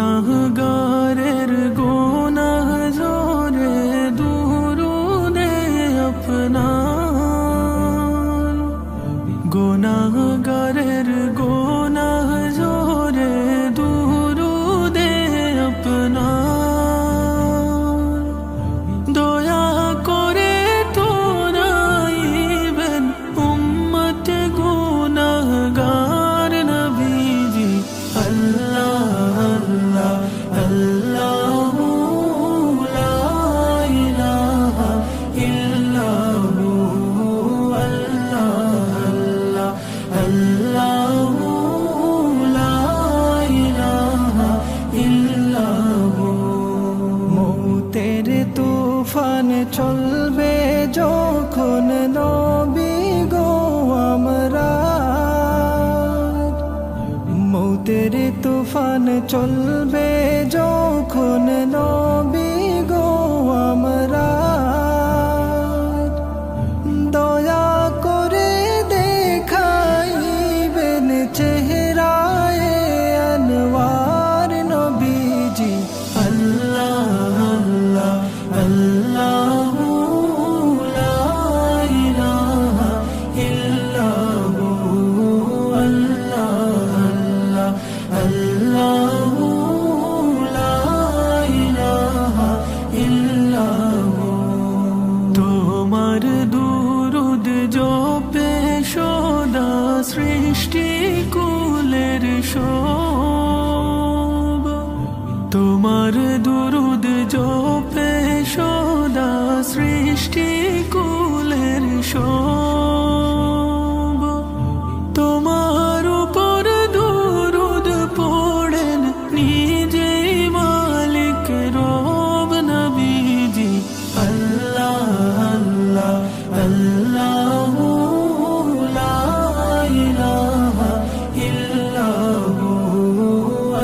গুনাহগারের গুনাহ ঝরে দুরুদে আপনার, গুনাহগারের গুনাহ ঝরে দুরুদে আপনার। দয়া করে তোরাইবেন উম্মত গুনাহগার নবীজি। আল্লাহ আল্লাহু লা ইলাহা ইল্লাহু, আল্লাহ আল্লাহু লা ইলাহা ইল্লাহু। মৌতের তুফান চলবে যখন নবী গো আমরা, মৌতের তুফান চলবে যখন নবী গো আমরা। দয়া করে দেখাইবেন চেহারায় আনওয়ার নবীজি। আল্লাহ আল্লাহু লা ইলাহা ইল্লাহু, আল্লাহ আল্লাহু লা ইলাহা ইল্লাহু। তোমার দুরুদ জপে সদা সৃষ্টি কুলের সব, তোমার দুরুদ জপে সদা সৃষ্টি কুলের সব। তোমার উপর দুরুদ পড়েন নিজেই মালিক রব নবীজি। আল্লাহ আল্লাহু লা ইলাহা ইল্লাহু,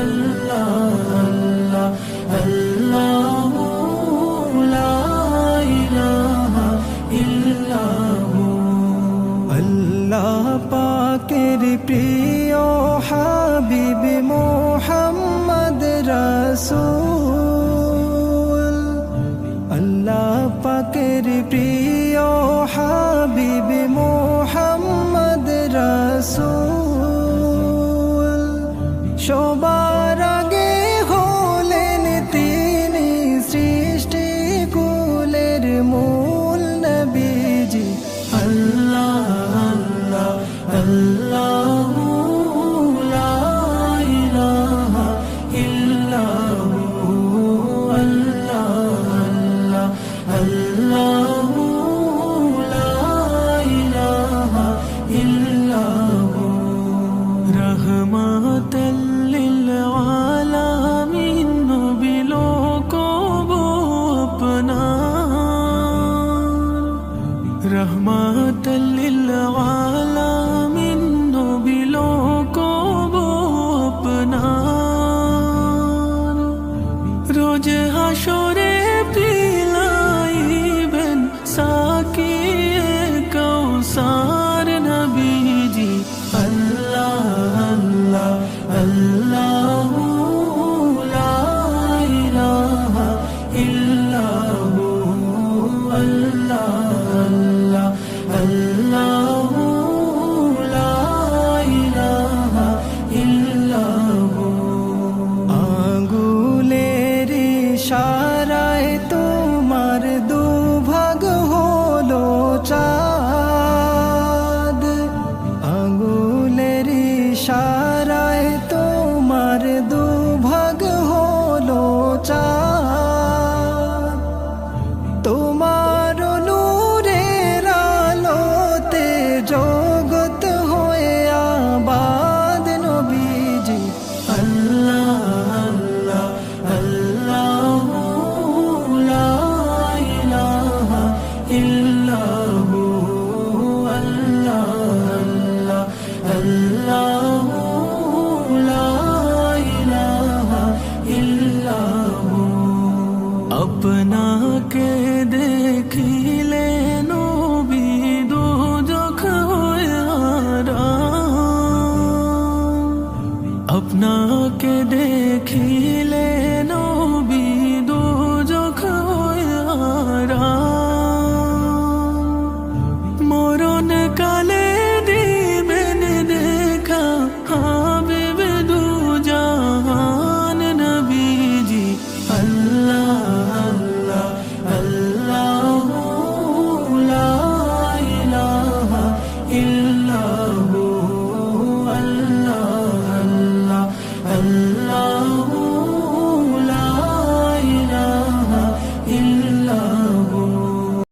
আল্লাহ আল্লাহু লা ইলাহা ইল্লাহু। আল্লাহ পাকের প্রিয় হাবিব মুহাম্মদ রাসূল, আল্লাহ পাকের প্রিয় হাবিব মুহাম্মদ রাসূল। সবার আগে হলেন তিনি সৃষ্টি কুলের মূল নবীজি। আল্লাহ আল্লাহু লা ইলাহা ইল্লাহু, আল্লাহ আল্লাহু লা ইলাহা ইল্লাহু। রহমাতাল লিল পাখি